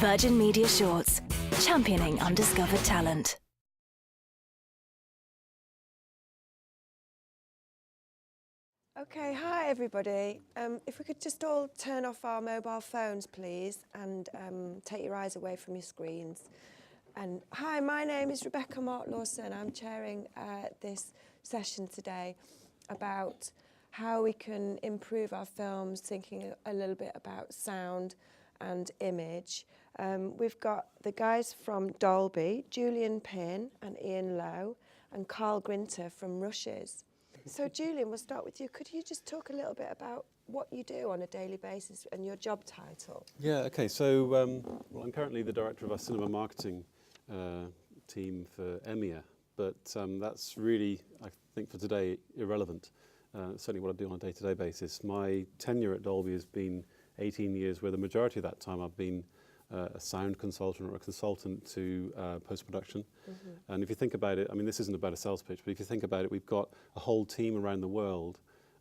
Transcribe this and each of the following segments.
Virgin Media Shorts, championing undiscovered talent. Okay, hi everybody. If we could just all turn off our mobile phones, please, and take your eyes away from your screens. And hi, my name is Rebecca Mort-Lawson. I'm chairing this session today about how we can improve our films, thinking a little bit about sound and image. We've got the guys from Dolby, Julian Pinn and Ian Lowe, and Carl Grinter from Rushes. So Julian, we'll start with you. Could you just talk a little bit about what you do on a daily basis and your job title? Yeah, okay. So well, I'm currently the director of our cinema marketing team for EMEA, but that's really, I think for today, irrelevant. Certainly what I do on a day-to-day basis. My tenure at Dolby has been 18 years, where the majority of that time I've been a sound consultant or a consultant to post-production. Mm-hmm. And if you think about it, I mean, this isn't about a sales pitch, but if you think about it, we've got a whole team around the world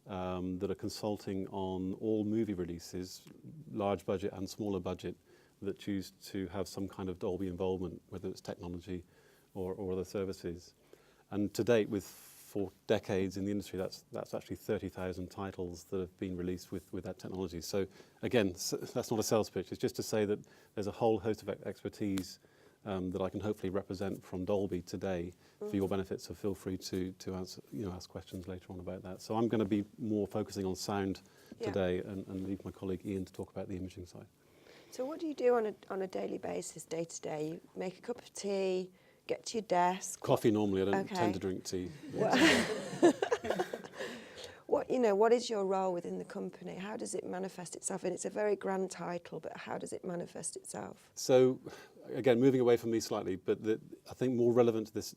that are consulting on all movie releases, large budget and smaller budget, that choose to have some kind of Dolby involvement, whether it's technology or other services. And to date, for decades in the industry, that's actually 30,000 titles that have been released with that technology. So again, that's not a sales pitch. It's just to say that there's a whole host of expertise that I can hopefully represent from Dolby today for your benefit. So feel free to answer, ask questions later on about that. So I'm going to be more focusing on sound today, and leave my colleague Ian to talk about the imaging side. So what do you do on a daily basis, day to day? You make a cup of tea, get to your desk. Coffee normally. I don't tend to drink tea. What is your role within the company? How does it manifest itself? And it's a very grand title, but how does it manifest itself? So, again, moving away from me slightly, but I think more relevant to this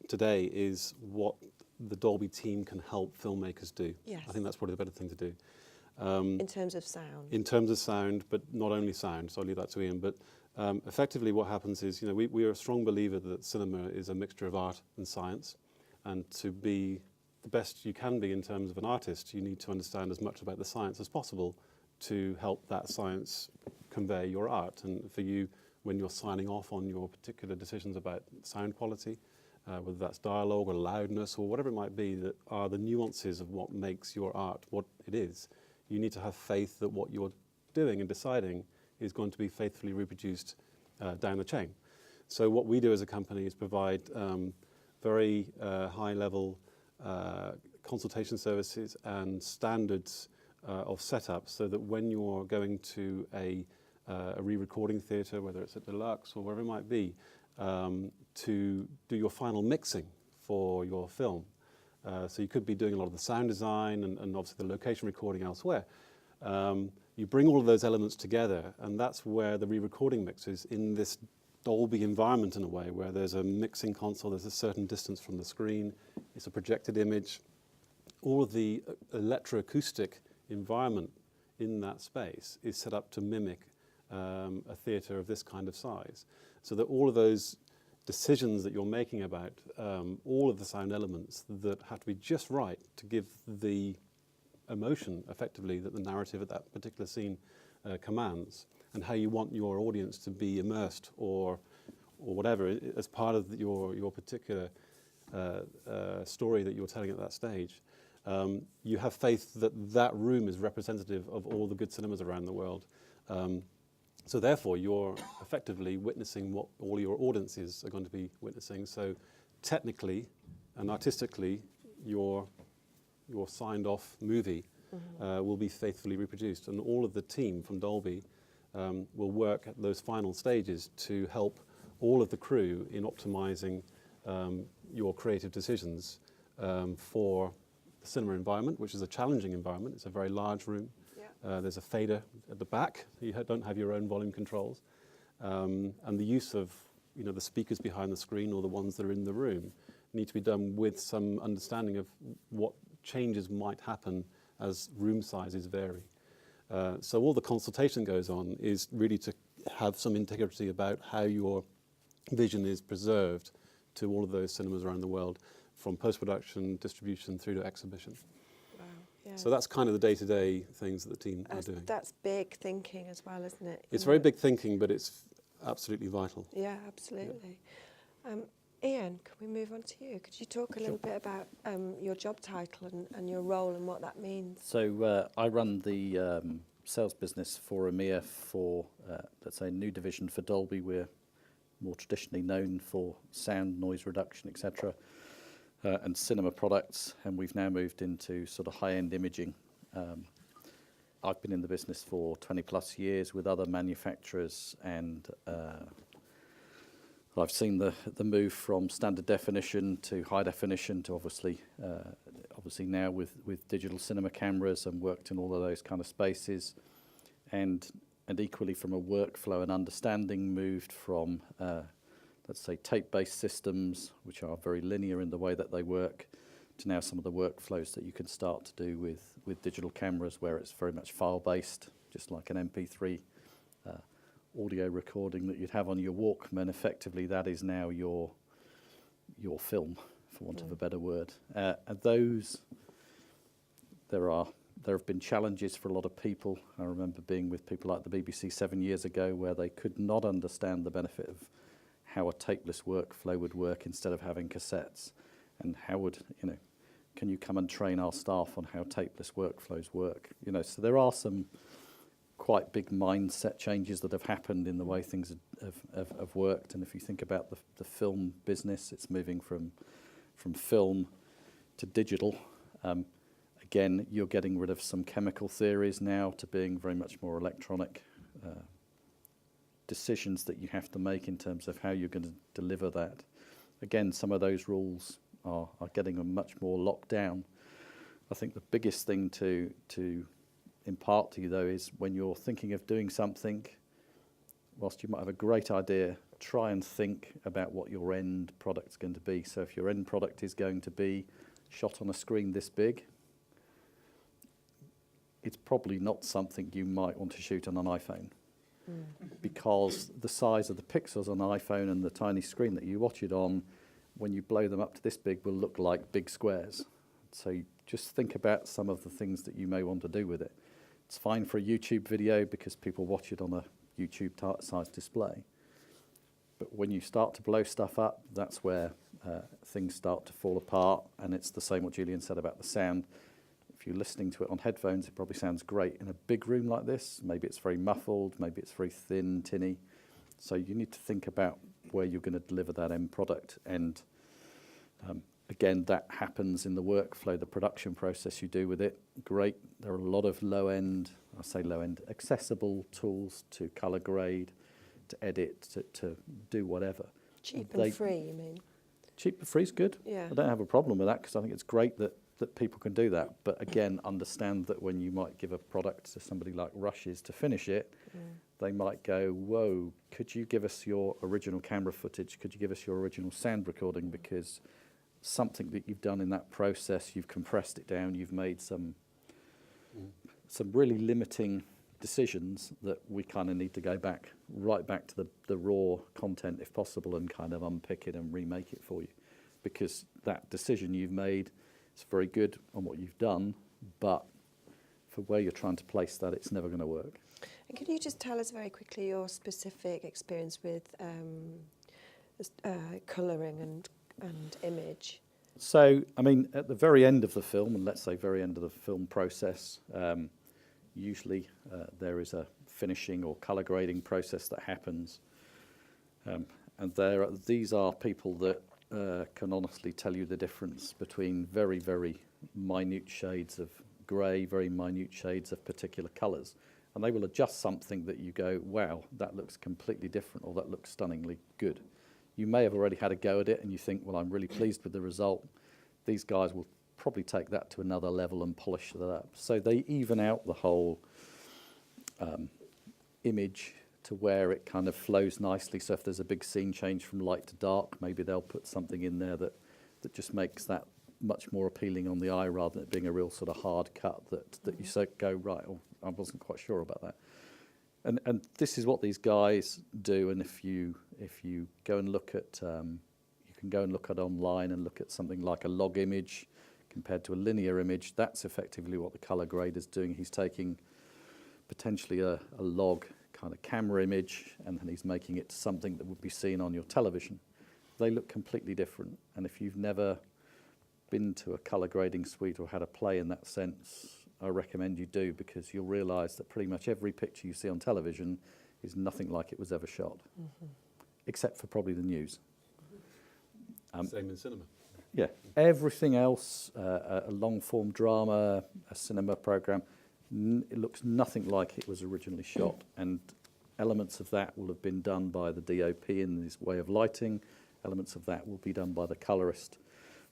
today is what the Dolby team can help filmmakers do. Yes. I think that's probably the better thing to do. In terms of sound? In terms of sound, but not only sound, so I'll leave that to Ian. But effectively what happens is, we are a strong believer that cinema is a mixture of art and science. And to be the best you can be in terms of an artist, you need to understand as much about the science as possible to help that science convey your art. And for you, when you're signing off on your particular decisions about sound quality, whether that's dialogue or loudness or whatever it might be, that are the nuances of what makes your art what it is, you need to have faith that what you're doing and deciding is going to be faithfully reproduced down the chain. So what we do as a company is provide very high-level consultation services and standards of setup, so that when you're going to a re-recording theatre, whether it's at Deluxe or wherever it might be, to do your final mixing for your film. So you could be doing a lot of the sound design and obviously the location recording elsewhere. You bring all of those elements together, and that's where the re-recording mix is, in this Dolby environment in a way, where there's a mixing console, there's a certain distance from the screen, it's a projected image. All of the electroacoustic environment in that space is set up to mimic a theatre of this kind of size, so that all of those decisions that you're making about all of the sound elements that have to be just right to give the emotion, effectively, that the narrative at that particular scene commands, and how you want your audience to be immersed or whatever as part of your particular story that you're telling at that stage. You have faith that that room is representative of all the good cinemas around the world. So therefore, you're effectively witnessing what all your audiences are going to be witnessing. So technically and artistically, your signed-off movie will be faithfully reproduced. And all of the team from Dolby will work at those final stages to help all of the crew in optimizing your creative decisions for the cinema environment, which is a challenging environment. It's a very large room. There's a fader at the back. You don't have your own volume controls. And the use of the speakers behind the screen or the ones that are in the room need to be done with some understanding of what changes might happen as room sizes vary. So all the consultation goes on is really to have some integrity about how your vision is preserved to all of those cinemas around the world, from post-production, distribution, through to exhibition. Wow. Yeah. So that's kind of the day-to-day things that the team are doing. That's big thinking as well, isn't it? It's very big thinking, but it's absolutely vital. Yeah, absolutely. Ian, can we move on to you? Could you talk a little bit about your job title and your role and what that means? So I run the sales business for EMEA for, let's say, a new division for Dolby. We're more traditionally known for sound, noise reduction, etc., and cinema products, and we've now moved into sort of high-end imaging. I've been in the business for 20 plus years with other manufacturers, and I've seen the move from standard definition to high definition to obviously now with digital cinema cameras, and worked in all of those kind of spaces, and equally from a workflow and understanding, moved from let's say tape-based systems, which are very linear in the way that they work, to now some of the workflows that you can start to do with digital cameras, where it's very much file-based, just like an MP3 audio recording that you'd have on your Walkman. Effectively, that is now your film, for want of a better word. And there have been challenges for a lot of people. I remember being with people like the BBC 7 years ago, where they could not understand the benefit of how a tapeless workflow would work instead of having cassettes, and how would, can you come and train our staff on how tapeless workflows work? So there are some quite big mindset changes that have happened in the way things have worked. And if you think about the film business, it's moving from film to digital. Again, you're getting rid of some chemical theories now to being very much more electronic decisions that you have to make in terms of how you're going to deliver that. Again, some of those rules are getting much more locked down. I think the biggest thing to impart to you, though, is when you're thinking of doing something, whilst you might have a great idea, try and think about what your end product's going to be. So if your end product is going to be shot on a screen this big, it's probably not something you might want to shoot on an iPhone, because the size of the pixels on an iPhone and the tiny screen that you watch it on, when you blow them up to this big, will look like big squares. So you just think about some of the things that you may want to do with it. It's fine for a YouTube video because people watch it on a YouTube size display. But when you start to blow stuff up, that's where things start to fall apart. And it's the same what Julian said about the sound. If you're listening to it on headphones, it probably sounds great in a big room like this. Maybe it's very muffled, maybe it's very thin, tinny. So you need to think about where you're going to deliver that end product. And again, that happens in the workflow, the production process you do with it. Great. There are a lot of low-end, I say low-end, accessible tools to color grade, to edit, to do whatever. Cheap and free, you mean? Cheap and free is good. Yeah. I don't have a problem with that, because I think it's great that people can do that. But again, understand that when you might give a product to somebody like Rushes to finish it, they might go, whoa, could you give us your original camera footage? Could you give us your original sound recording? Because something that you've done in that process, you've compressed it down, you've made some really limiting decisions that we kind of need to go right back to the raw content, if possible, and kind of unpick it and remake it for you. Because that decision you've made, it's very good on what you've done, but for where you're trying to place that, it's never going to work. And can you just tell us very quickly your specific experience with colouring and image? So, I mean, at the very end of the film, and let's say very end of the film process, usually there is a finishing or colour grading process that happens. And these are people that can honestly tell you the difference between very, very minute shades of grey, very minute shades of particular colours. And they will adjust something that you go, wow, that looks completely different, or that looks stunningly good. You may have already had a go at it and you think, well, I'm really pleased with the result. These guys will probably take that to another level and polish that up. So they even out the whole image to where it kind of flows nicely. So if there's a big scene change from light to dark, maybe they'll put something in there that just makes that much more appealing on the eye, rather than it being a real sort of hard cut that you so go, right, oh, I wasn't quite sure about that. And this is what these guys do. And if you go and look at, you can go and look at online and look at something like a log image compared to a linear image. That's effectively what the colour grader's doing. He's taking potentially a log kind of camera image, and then he's making it something that would be seen on your television. They look completely different, and if you've never been to a colour grading suite or had a play in that sense, I recommend you do, because you'll realise that pretty much every picture you see on television is nothing like it was ever shot, except for probably the news. Same in cinema. Yeah, everything else, a long-form drama, a cinema programme, it looks nothing like it was originally shot, and elements of that will have been done by the DOP in this way of lighting. Elements of that will be done by the colourist,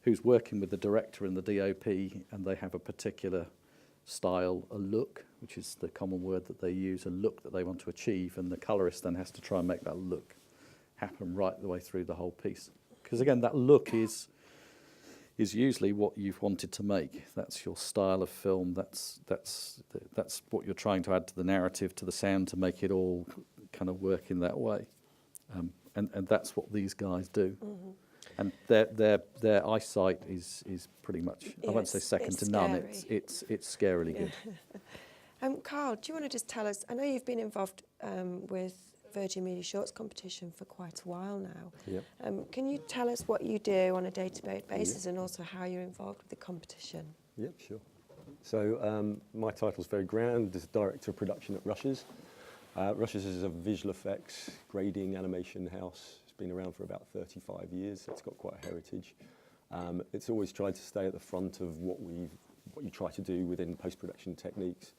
who's working with the director and the DOP, and they have a particular style, a look, which is the common word that they use, a look that they want to achieve, and the colourist then has to try and make that look happen right the way through the whole piece. Because again, that look is usually what you've wanted to make. That's your style of film. That's what you're trying to add to the narrative, to the sound, to make it all kind of work in that way. And that's what these guys do. And their eyesight is pretty much, I won't say second to none. It's scarily good. Carl, do you want to just tell us? I know you've been involved with Virgin Media Shorts competition for quite a while now. Yep. Can you tell us what you do on a day-to-day basis, and also how you're involved with the competition? Yep, sure. So my title's very grand, as Director of Production at Rush's. Rush's is a visual effects grading animation house. It's been around for about 35 years, so it's got quite a heritage. It's always tried to stay at the front of what you try to do within post-production techniques.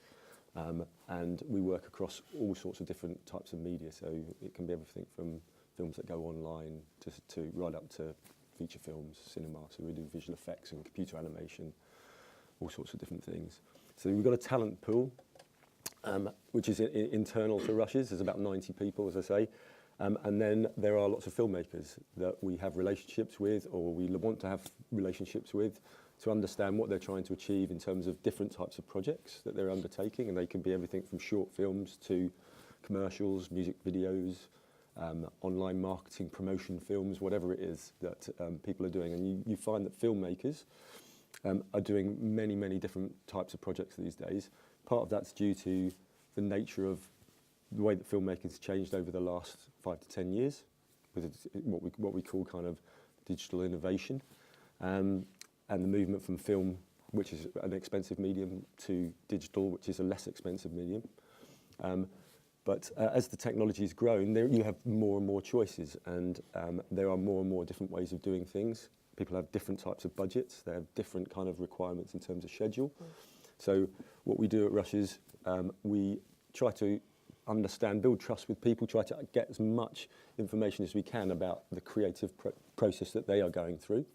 And we work across all sorts of different types of media, so it can be everything from films that go online to right up to feature films, cinema. So we do visual effects and computer animation, all sorts of different things. So we've got a talent pool, which is internal to Rush's. There's about 90 people, as I say. And then there are lots of filmmakers that we have relationships with, or we want to have relationships with, to understand what they're trying to achieve in terms of different types of projects that they're undertaking. And they can be everything from short films to commercials, music videos, online marketing, promotion films, whatever it is that people are doing. And you find that filmmakers are doing many, many different types of projects these days. Part of that's due to the nature of the way that filmmaking's changed over the last 5 to 10 years, with what we call kind of digital innovation. And the movement from film, which is an expensive medium, to digital, which is a less expensive medium. But as the technology's grown, you have more and more choices, and there are more and more different ways of doing things. People have different types of budgets. They have different kind of requirements in terms of schedule. So what we do at Rush is we try to understand, build trust with people, try to get as much information as we can about the creative process that they are going through.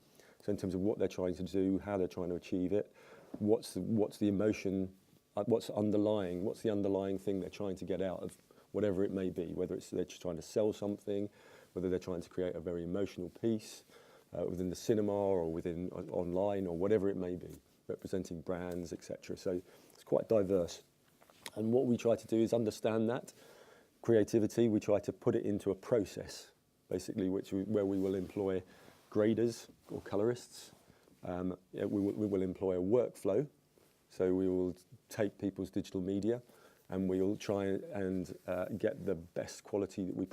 So in terms of what they're trying to do, how they're trying to achieve it, what's the emotion, what's the underlying thing they're trying to get out of whatever it may be, whether it's they're just trying to sell something, whether they're trying to create a very emotional piece within the cinema or within online or whatever it may be, representing brands, etc. So it's quite diverse. And what we try to do is understand that creativity. We try to put it into a process, basically, where we will employ graders or colorists. We will employ a workflow. So we will take people's digital media and we will try and get the best quality that we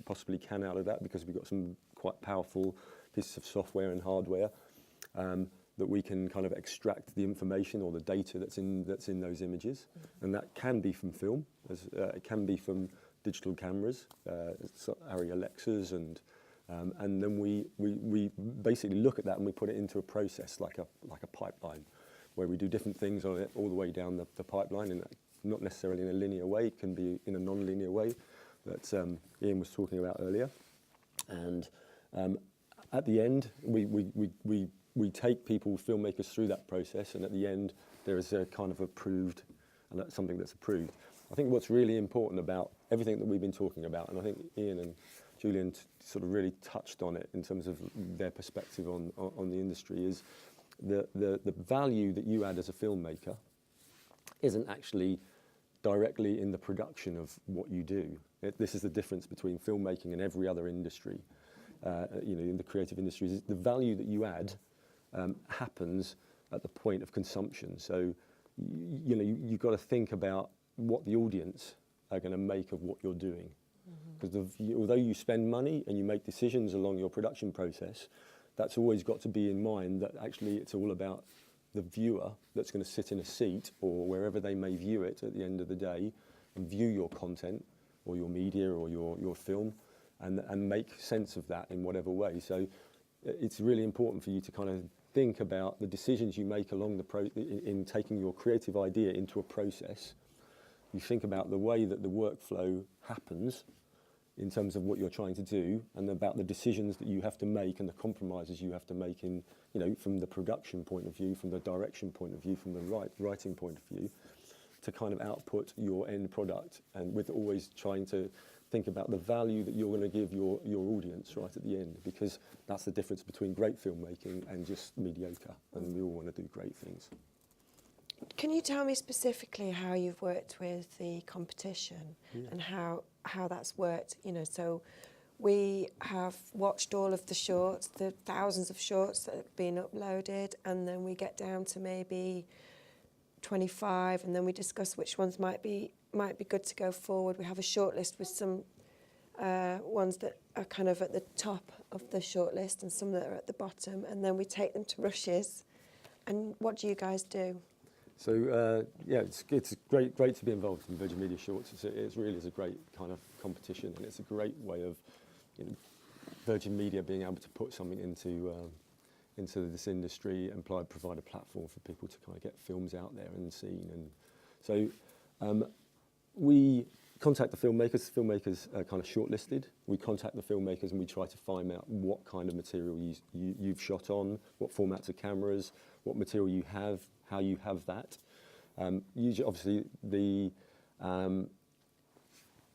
possibly can out of that, because we've got some quite powerful pieces of software and hardware that we can kind of extract the information or the data that's in those images. And that can be from film, it can be from digital cameras, Arri Alexas, and then we basically look at that and we put it into a process like a pipeline, where we do different things on it all the way down the pipeline, and not necessarily in a linear way. It can be in a non-linear way that Ian was talking about earlier. And at the end, we take people, filmmakers, through that process, and at the end there is a kind of approved, and that's something that's approved. I think what's really important about everything that we've been talking about, and I think Ian and Julian sort of really touched on it in terms of their perspective on the industry, is the value that you add as a filmmaker isn't actually directly in the production of what you do. This is the difference between filmmaking and every other industry. In the creative industries, the value that you add happens at the point of consumption. So, you know, you've got to think about what the audience are going to make of what you're doing. Because although you spend money and you make decisions along your production process, that's always got to be in mind that actually it's all about the viewer that's going to sit in a seat or wherever they may view it at the end of the day and view your content or your media or your film and make sense of that in whatever way. So it's really important for you to kind of think about the decisions you make along in taking your creative idea into a process. You think about the way that the workflow happens in terms of what you're trying to do and about the decisions that you have to make and the compromises you have to make in, you know, from the production point of view, from the direction point of view, from the writing point of view, to kind of output your end product, and with always trying to think about the value that you're going to give your audience right at the end, because that's the difference between great filmmaking and just mediocre, and we all want to do great things. Can you tell me specifically how you've worked with the competition and how that's worked? You know, so we have watched all of the shorts, the thousands of shorts that have been uploaded, and then we get down to maybe 25, and then we discuss which ones might be good to go forward. We have a shortlist with some ones that are kind of at the top of the shortlist and some that are at the bottom, and then we take them to rushes. And what do you guys do? So yeah, it's great to be involved in Virgin Media Shorts. It really is a great kind of competition, and it's a great way of, you know, Virgin Media being able to put something into this industry and provide a platform for people to kind of get films out there and seen. And so we contact the filmmakers. The filmmakers are kind of shortlisted. We contact the filmmakers and we try to find out what kind of material you've shot on, what formats of cameras, what material you have, how you have that. Usually, obviously,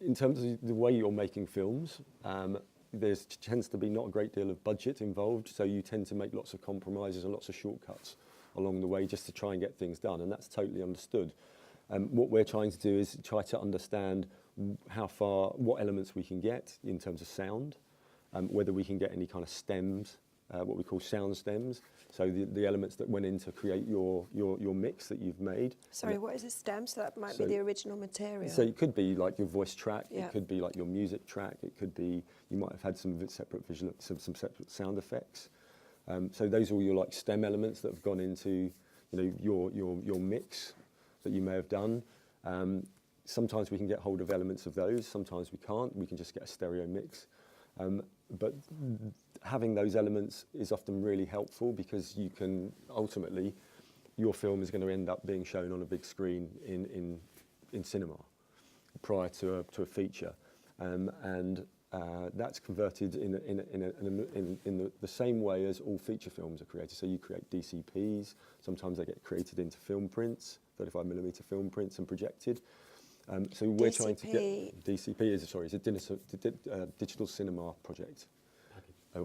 in terms of the way you're making films, there tends to be not a great deal of budget involved, so you tend to make lots of compromises and lots of shortcuts along the way just to try and get things done, and that's totally understood. What we're trying to do is try to understand what elements we can get in terms of sound, whether we can get any kind of stems, what we call sound stems, so the elements that went in to create your mix that you've made. Sorry, what is a stem? So that might be the original material. So it could be like your voice track, Yeah. it could be like your music track, it could be, you might have had some separate some separate sound effects. So those are all your like stem elements that have gone into, you know, your mix that you may have done. Sometimes we can get hold of elements of those, sometimes we can't. We can just get a stereo mix. But having those elements is often really helpful because you can ultimately, your film is going to end up being shown on a big screen in cinema prior to a feature, and that's converted in the same way as all feature films are created. So you create DCPs. Sometimes they get created into film prints, 35mm film prints, and projected. So we're trying to get DCP is a digital cinema project.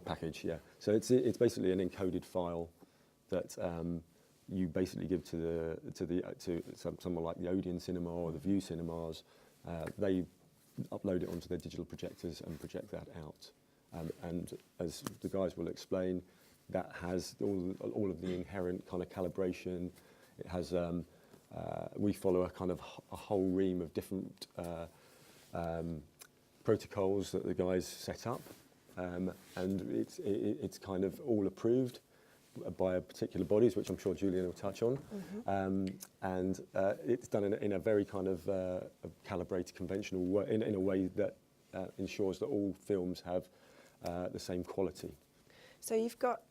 Package, yeah. So it's basically an encoded file that you basically give to someone like the Odeon Cinema or the View Cinemas. They upload it onto their digital projectors and project that out. And as the guys will explain, that has all of the inherent kind of calibration. It has we follow a whole ream of different protocols that the guys set up. And it's kind of all approved by particular bodies, which I'm sure Julian will touch on. And it's done in a very kind of calibrated, conventional way, in a way that ensures that all films have the same quality. So you've got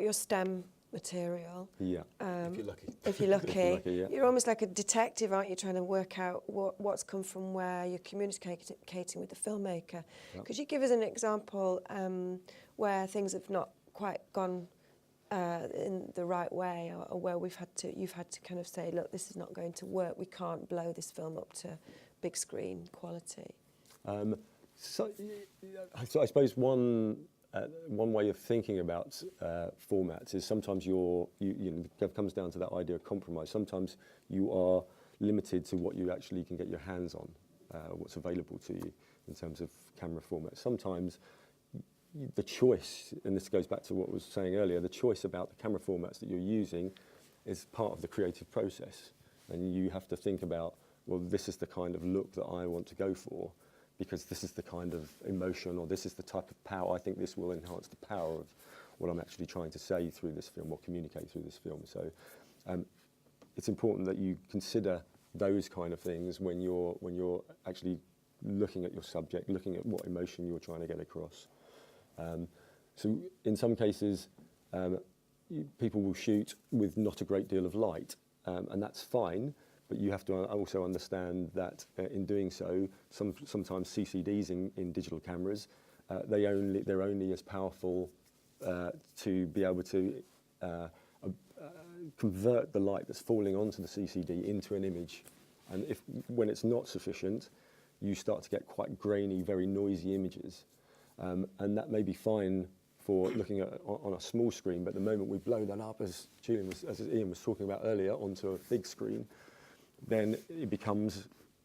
your stem material. Yeah. If you're lucky. If you're lucky. If you're lucky, yeah. You're almost like a detective, aren't you, trying to work out what's come from where. You're communicating with the filmmaker. Yeah. Could you give us an example where things have not quite gone in the right way, or where you've had to kind of say, look, this is not going to work. We can't blow this film up to big screen quality. So I suppose one way of thinking about formats is sometimes it comes down to that idea of compromise. Sometimes you are limited to what you actually can get your hands on, what's available to you in terms of camera format. Sometimes the choice, and this goes back to what I was saying earlier, the choice about the camera formats that you're using is part of the creative process. And you have to think about, well, this is the kind of look that I want to go for, because this is the kind of emotion, or this is the type of power. I think this will enhance the power of what I'm actually trying to say through this film, or communicate through this film. So it's important that you consider those kind of things when you're actually looking at your subject, looking at what emotion you're trying to get across. So in some cases, people will shoot with not a great deal of light, and that's fine, but you have to also understand that in doing so, sometimes CCDs in digital cameras, they're only as powerful to be able to convert the light that's falling onto the CCD into an image. And when it's not sufficient, you start to get quite grainy, very noisy images. And that may be fine for looking at on a small screen, but the moment we blow that up, as Ian was talking about earlier, onto a big screen, then it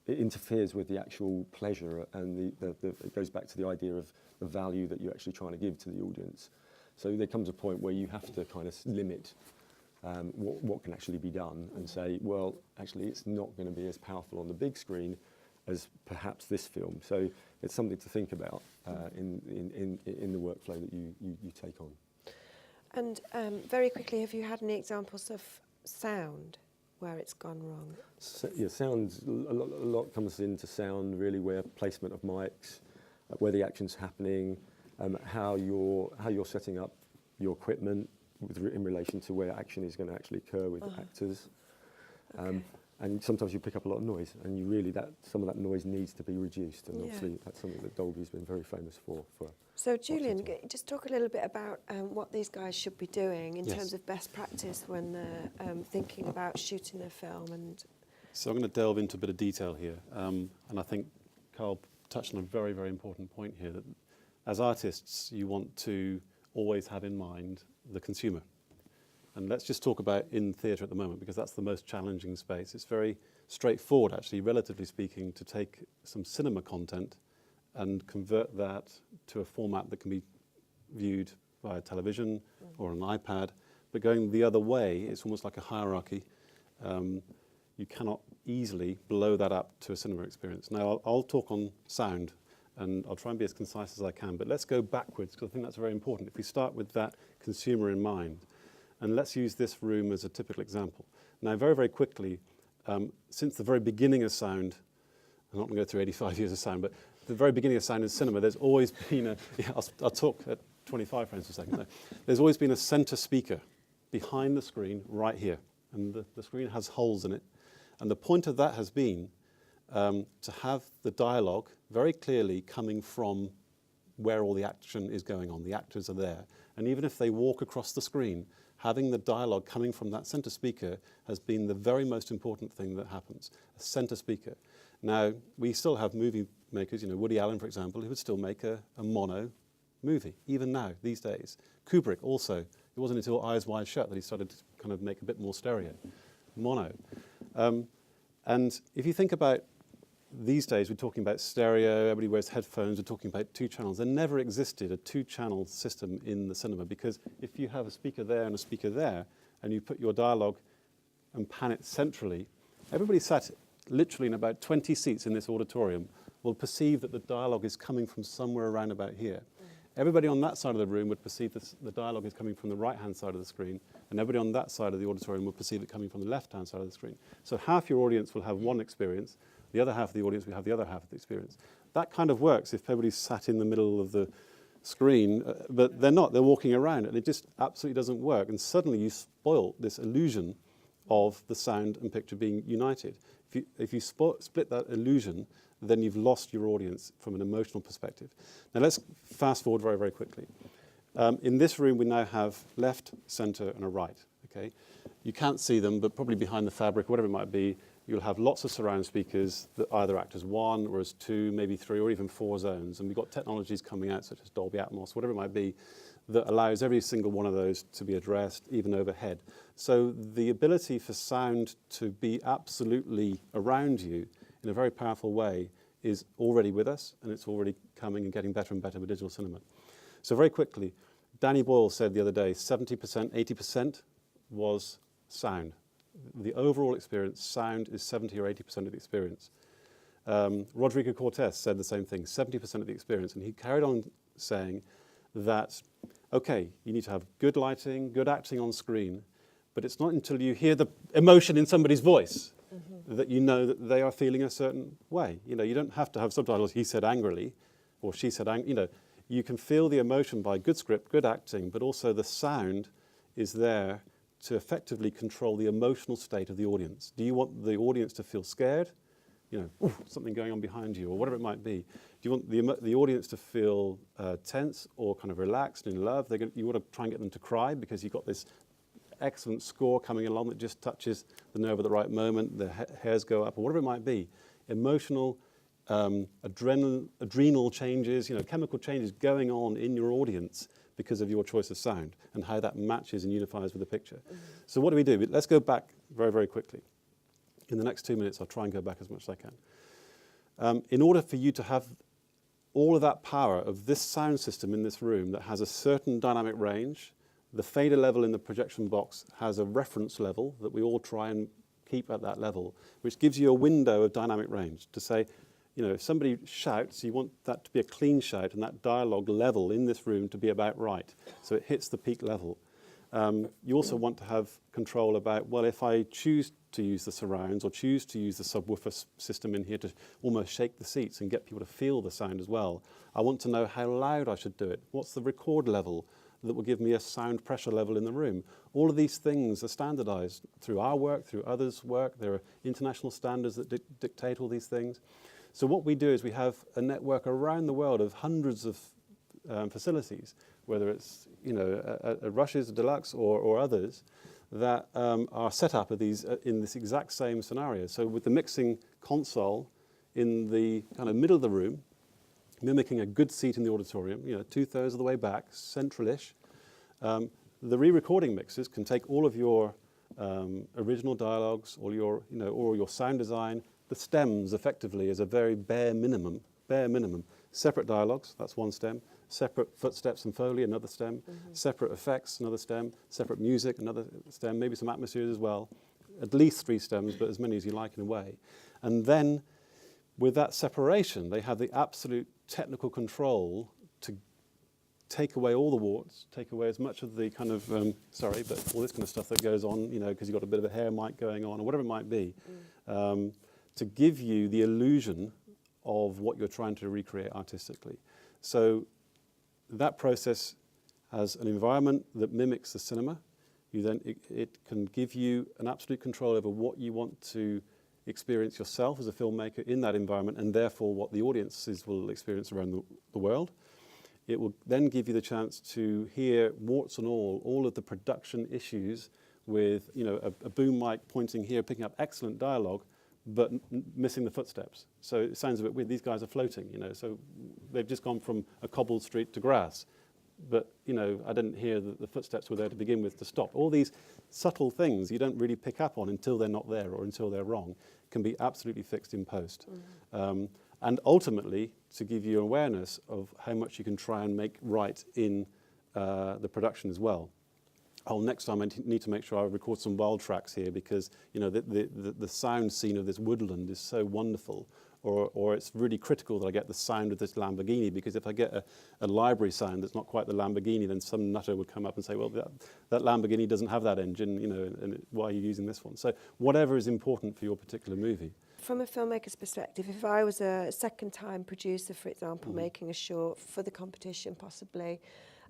interferes with the actual pleasure, and it goes back to the idea of the value that you're actually trying to give to the audience. So there comes a point where you have to kind of limit what can actually be done, and say, well, actually it's not going to be as powerful on the big screen as perhaps this film. So it's something to think about in the workflow that you take on. And very quickly, have you had any examples of sound where it's gone wrong? So, yeah, sound, a lot comes into sound really, where placement of mics, where the action's happening, how you're setting up your equipment in relation to where action is going to actually occur with actors. Okay. And sometimes you pick up a lot of noise, and some of that noise needs to be reduced, and obviously that's something that Dolby's been very famous for. So Julian, just talk a little bit about what these guys should be doing in terms of best practice when they're thinking about shooting their film. And So I'm going to delve into a bit of detail here, and I think Carl touched on a very, very important point here, that as artists you want to always have in mind the consumer. And let's just talk about in theatre at the moment, because that's the most challenging space. It's very straightforward, actually, relatively speaking, to take some cinema content and convert that to a format that can be viewed via television or an iPad. But going the other way, it's almost like a hierarchy. You cannot easily blow that up to a cinema experience. Now, I'll talk on sound, and I'll try and be as concise as I can, but let's go backwards, because I think that's very important. If we start with that consumer in mind, and let's use this room as a typical example. Now, very, very quickly, since the very beginning of sound, I'm not going to go through 85 years of sound, but the very beginning of sound in cinema, there's always been I'll talk at 25 frames per second. There's always been a center speaker behind the screen right here, and the screen has holes in it. And the point of that has been to have the dialogue very clearly coming from where all the action is going on. The actors are there. And even if they walk across the screen, having the dialogue coming from that center speaker has been the very most important thing that happens, a center speaker. Now, we still have movie makers, Woody Allen, for example, who would still make a mono movie, even now, these days. Kubrick also. It wasn't until Eyes Wide Shut that he started to kind of make a bit more stereo, mono. And if you think about these days, we're talking about stereo, everybody wears headphones, we're talking about 2 channels. There never existed a 2-channel system in the cinema, because if you have a speaker there and a speaker there, and you put your dialogue and pan it centrally, everybody sat literally in about 20 seats in this auditorium will perceive that the dialogue is coming from somewhere around about here. Everybody on that side of the room would perceive the dialogue is coming from the right-hand side of the screen, and everybody on that side of the auditorium will perceive it coming from the left-hand side of the screen. So half your audience will have one experience, the other half of the audience will have the other half of the experience. That kind of works if everybody's sat in the middle of the screen, but they're not, they're walking around, and it just absolutely doesn't work. And suddenly you spoil this illusion of the sound and picture being united. If you split that illusion, then you've lost your audience from an emotional perspective. Now let's fast forward very, very quickly. In this room we now have left, center, and a right. Okay, you can't see them, but probably behind the fabric, whatever it might be, you'll have lots of surround speakers that either act as 1 or as 2, maybe 3, or even 4 zones. And we've got technologies coming out, such as Dolby Atmos, whatever it might be, that allows every single one of those to be addressed, even overhead. So the ability for sound to be absolutely around you in a very powerful way is already with us, and it's already coming and getting better and better with digital cinema. So very quickly, Danny Boyle said the other day, 70%, 80% was sound. The overall experience, sound is 70 or 80% of the experience. Rodrigo Cortés said the same thing, 70% of the experience. And he carried on saying that, okay, you need to have good lighting, good acting on screen, but it's not until you hear the emotion in somebody's voice that you know that they are feeling a certain way. You know, you don't have to have subtitles, he said angrily, or she said, you know, you can feel the emotion by good script, good acting, but also the sound is there to effectively control the emotional state of the audience. Do you want the audience to feel scared? You know, ooh, something going on behind you, or whatever it might be. Do you want the audience to feel tense or kind of relaxed and in love? You want to try and get them to cry because you've got this excellent score coming along that just touches the nerve at the right moment, the hairs go up, or whatever it might be. Emotional, adrenal changes, you know, chemical changes going on in your audience because of your choice of sound and how that matches and unifies with the picture. So what do? Let's go back very, very quickly. In the next 2 minutes, I'll try and go back as much as I can. In order for you to have all of that power of this sound system in this room that has a certain dynamic range, the fader level in the projection box has a reference level that we all try and keep at that level, which gives you a window of dynamic range to say, you know, if somebody shouts, you want that to be a clean shout and that dialogue level in this room to be about right, so it hits the peak level. You also want to have control about, well, if I choose to use the surrounds or choose to use the subwoofer system in here to almost shake the seats and get people to feel the sound as well, I want to know how loud I should do it. What's the record level that will give me a sound pressure level in the room? All of these things are standardized through our work, through others' work. There are international standards that dictate all these things. So what we do is we have a network around the world of hundreds of facilities, whether it's, you know, a Rush's, a Deluxe, or others, that are set up in this exact same scenario. So with the mixing console in the kind of middle of the room, mimicking a good seat in the auditorium, you know, 2/3 of the way back, central-ish, the re-recording mixers can take all of your original dialogues, all your sound design. The stems effectively is a very bare minimum, separate dialogues, that's one stem, separate footsteps and Foley, another stem, separate effects, another stem, separate music, another stem, maybe some atmospheres as well, at least 3 stems, but as many as you like in a way. And then with that separation, they have the absolute technical control to take away all the warts, take away as much of the kind of, sorry, but all this kind of stuff that goes on, you know, because you've got a bit of a hair mic going on or whatever it might be, to give you the illusion of what you're trying to recreate artistically. So that process has an environment that mimics the cinema. It can give you an absolute control over what you want to experience yourself as a filmmaker in that environment, and therefore what the audiences will experience around the world. It will then give you the chance to hear, warts and all of the production issues with, you know, a boom mic pointing here, picking up excellent dialogue, but missing the footsteps. So it sounds a bit weird. These guys are floating, you know, so they've just gone from a cobbled street to grass. But, you know, I didn't hear that the footsteps were there to begin with to stop. All these subtle things you don't really pick up on until they're not there or until they're wrong can be absolutely fixed in post. And ultimately, to give you awareness of how much you can try and make right in the production as well. Next time I need to make sure I record some wild tracks here because, you know, the sound scene of this woodland is so wonderful. Or it's really critical that I get the sound of this Lamborghini, because if I get a library sound that's not quite the Lamborghini, then some nutter would come up and say, well, that Lamborghini doesn't have that engine, you know, and why are you using this one? So whatever is important for your particular movie. From a filmmaker's perspective, if I was a second-time producer, for example, making a short for the competition possibly,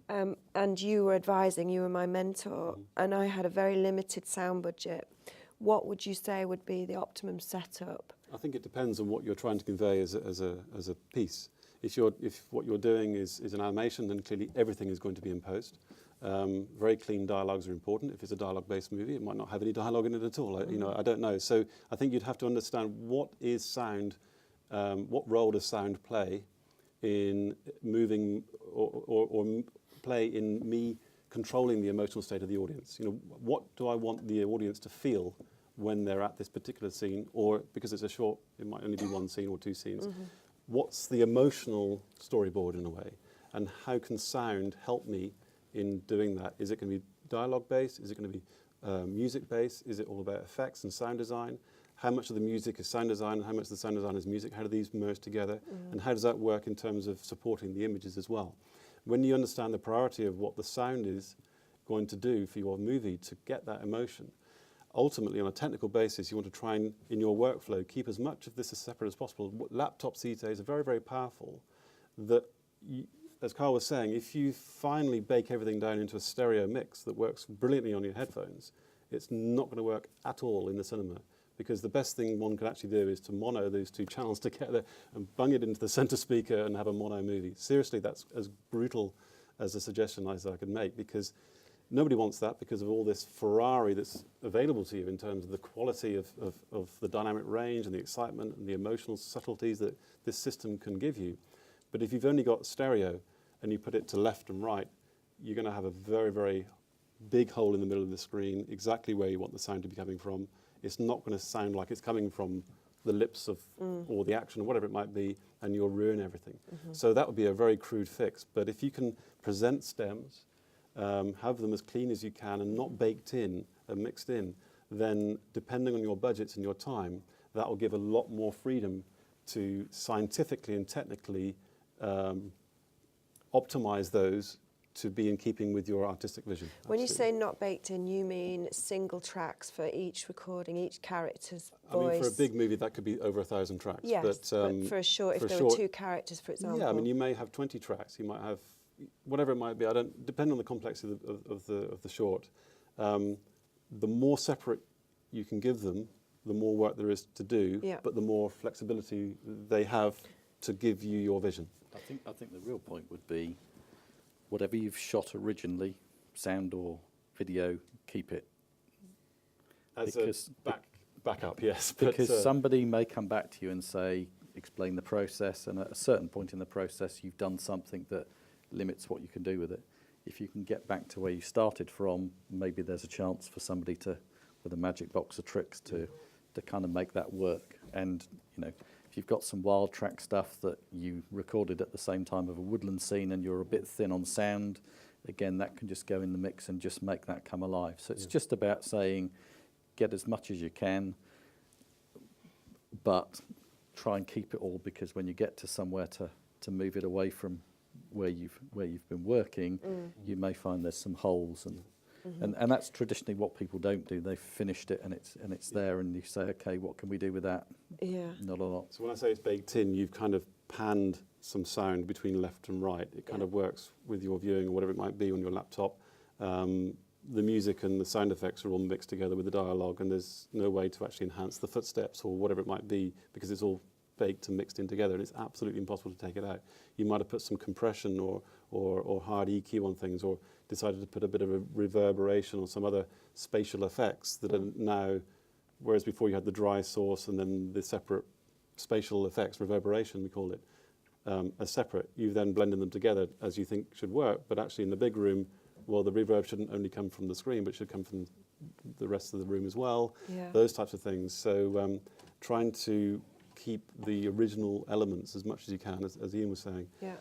and you were advising, you were my mentor, and I had a very limited sound budget, what would you say would be the optimum setup? I think it depends on what you're trying to convey as a piece. If what you're doing is an animation, then clearly everything is going to be in post. Very clean dialogues are important. If it's a dialogue-based movie, it might not have any dialogue in it at all. You know, I don't know. So I think you'd have to understand what is sound, what role does sound play in moving or play in me controlling the emotional state of the audience. You know, what do I want the audience to feel when they're at this particular scene, or because it's a short, it might only be one scene or 2 scenes. What's the emotional storyboard in a way, and how can sound help me in doing that? Is it going to be dialogue based? Is it going to be music based? Is it all about effects and sound design? How much of the music is sound design and how much of the sound design is music? How do these merge together? And how does that work in terms of supporting the images as well? When you understand the priority of what the sound is going to do for your movie to get that emotion, ultimately on a technical basis, you want to try and, in your workflow, keep as much of this as separate as possible. Laptops these days are very, very powerful. That, as Carl was saying, if you finally bake everything down into a stereo mix that works brilliantly on your headphones, it's not going to work at all in the cinema. Because the best thing one could actually do is to mono those two channels together and bung it into the center speaker and have a mono movie. Seriously, that's as brutal as a suggestion as I could make, because nobody wants that because of all this Ferrari that's available to you in terms of the quality of the dynamic range and the excitement and the emotional subtleties that this system can give you. But if you've only got stereo and you put it to left and right, you're going to have a very, very big hole in the middle of the screen, exactly where you want the sound to be coming from. It's not going to sound like it's coming from the lips of or the action or whatever it might be, and you'll ruin everything. So that would be a very crude fix. But if you can present stems, have them as clean as you can and not baked in and mixed in, then depending on your budgets and your time, that will give a lot more freedom to scientifically and technically optimize those to be in keeping with your artistic vision. When you say not baked in, you mean single tracks for each recording, each character's voice? I mean, for a big movie, that could be over 1,000 tracks. Yes, but for a short, if there were 2 characters, for example. Yeah, I mean, you may have 20 tracks. You might have whatever it might be. I don't depend on the complexity of the short. The more separate you can give them, the more work there is to do. Yeah. But the more flexibility they have to give you your vision. I think the real point would be, whatever you've shot originally, sound or video, keep it. As because a backup, yes. Because somebody may come back to you and say, explain the process, and at a certain point in the process, you've done something that limits what you can do with it. If you can get back to where you started from, maybe there's a chance for somebody to, with a magic box of tricks, to kind of make that work. And, you know, if you've got some wild track stuff that you recorded at the same time of a woodland scene and you're a bit thin on sound, again, that can just go in the mix and just make that come alive. So it's just about saying, get as much as you can, but try and keep it all, because when you get to somewhere to move it away from where you've been working, you may find there's some holes, and that's traditionally what people don't do. They've finished it and it's there, and you say, okay, what can we do with that? Yeah, not a lot. So when I say it's baked in, you've kind of panned some sound between left and right. It kind of works with your viewing or whatever it might be on your laptop. The music and the sound effects are all mixed together with the dialogue, and there's no way to actually enhance the footsteps or whatever it might be, because it's all baked and mixed in together, and it's absolutely impossible to take it out. You might have put some compression or hard EQ on things, or decided to put a bit of a reverberation or some other spatial effects that are now, whereas before you had the dry source and then the separate spatial effects, reverberation we call it, as separate. You've then blended them together as you think should work, but actually in the big room, well, the reverb shouldn't only come from the screen, but should come from the rest of the room as well. Yeah. Those types of things. So trying to keep the original elements as much as you can, as Ian was saying. Yeah.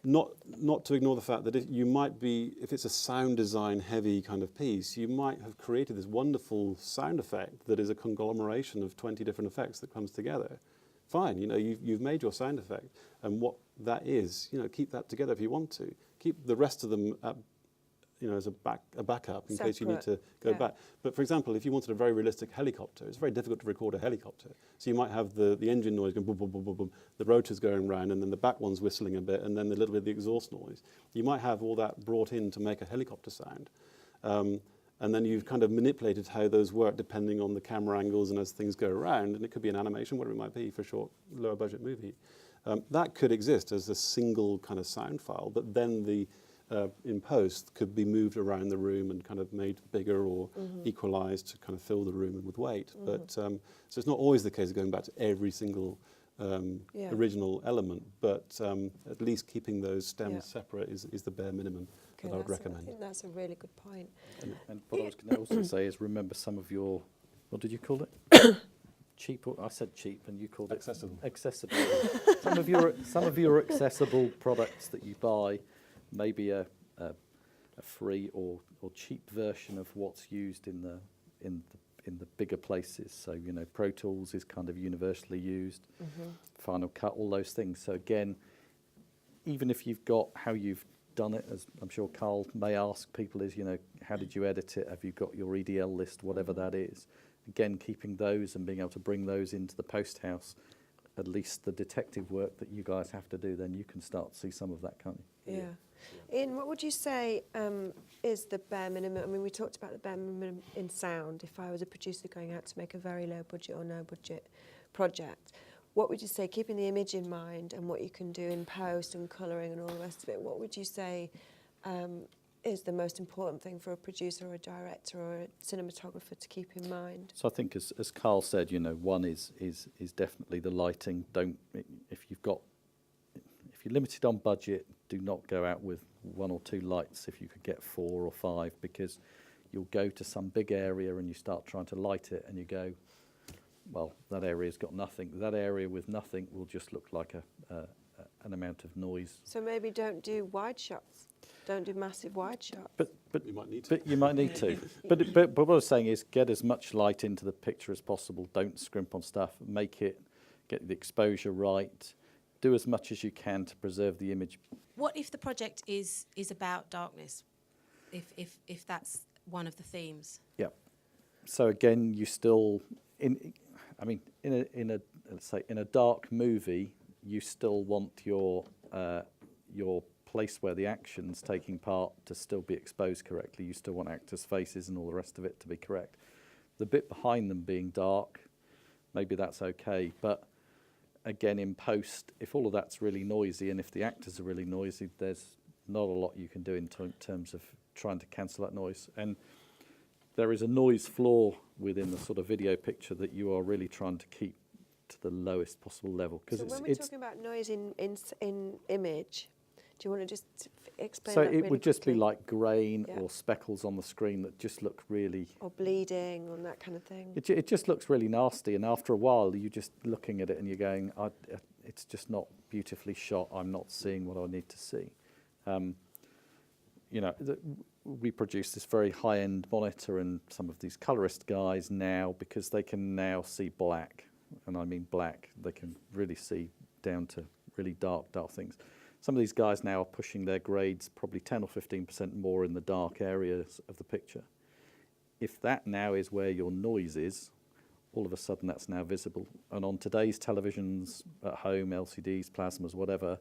Not to ignore the fact that if it's a sound design heavy kind of piece, you might have created this wonderful sound effect that is a conglomeration of 20 different effects that comes together. Fine, you know, you've made your sound effect, and what that is, you know, keep that together if you want to. Keep the rest of them at, you know, as a backup in case you need to go back. But for example, if you wanted a very realistic helicopter, it's very difficult to record a helicopter. So you might have the engine noise going boom, boom, boom, boom, boom, the rotors going round, and then the back one's whistling a bit, and then a little bit of the exhaust noise. You might have all that brought in to make a helicopter sound. And then you've kind of manipulated how those work depending on the camera angles and as things go around, and it could be an animation, whatever it might be for a short, lower budget movie. That could exist as a single kind of sound file, but then the in post could be moved around the room and kind of made bigger or equalized to kind of fill the room with weight. But so it's not always the case of going back to every single original element, but at least keeping those stems separate is the bare minimum that I would recommend. I think that's a really good point. And what I was going to also say is, remember some of your, what did you call it? Cheap, or I said cheap, and you called accessible. It accessible. some of your accessible products that you buy, maybe a free or cheap version of what's used in the bigger places. So, you know, Pro Tools is kind of universally used, Final Cut, all those things. So again, even if you've got how you've done it, as I'm sure Carl may ask people, is, you know, how did you edit it? Have you got your EDL list, whatever that is? Again, keeping those and being able to bring those into the post house, at least the detective work that you guys have to do, then you can start to see some of that, can't you? Yeah. Ian, what would you say is the bare minimum? I mean, we talked about the bare minimum in sound. If I was a producer going out to make a very low budget or no budget project, what would you say, keeping the image in mind and what you can do in post and colouring and all the rest of it, what would you say is the most important thing for a producer or a director or a cinematographer to keep in mind? So I think, as Carl said, you know, one is definitely the lighting. If you're limited on budget, do not go out with 1 or 2 lights if you could get 4 or 5, because you'll go to some big area and you start trying to light it and you go, well, that area's got nothing. That area with nothing will just look like an amount of noise. So maybe don't do wide shots. Don't do massive wide shots. But You might need to. But you might need to. but what I was saying is, get as much light into the picture as possible. Don't scrimp on stuff. Get the exposure right. Do as much as you can to preserve the image. What if the project is about darkness? If that's one of the themes. Yeah. So again, you still in a dark movie, you still want your place where the action's taking part to still be exposed correctly. You still want actors' faces and all the rest of it to be correct. The bit behind them being dark, maybe that's okay, but again, in post, if all of that's really noisy and if the actors are really noisy, there's not a lot you can do in terms of trying to cancel that noise. And there is a noise floor within the sort of video picture that you are really trying to keep to the lowest possible level. So when we're talking about noise in image, do you want to just explain so that it really would just be quickly? like grain Yeah. or speckles on the screen that just look really... Or bleeding or that kind of thing. It just looks really nasty, and after a while you're just looking at it and you're going, it's just not beautifully shot. I'm not seeing what I need to see. You know, we produce this very high-end monitor, and some of these colorist guys now, because they can now see black, and I mean black, they can really see down to really dark things. Some of these guys now are pushing their grades probably 10 or 15% more in the dark areas of the picture. If that now is where your noise is, all of a sudden that's now visible. And on today's televisions at home, LCDs, plasmas, whatever,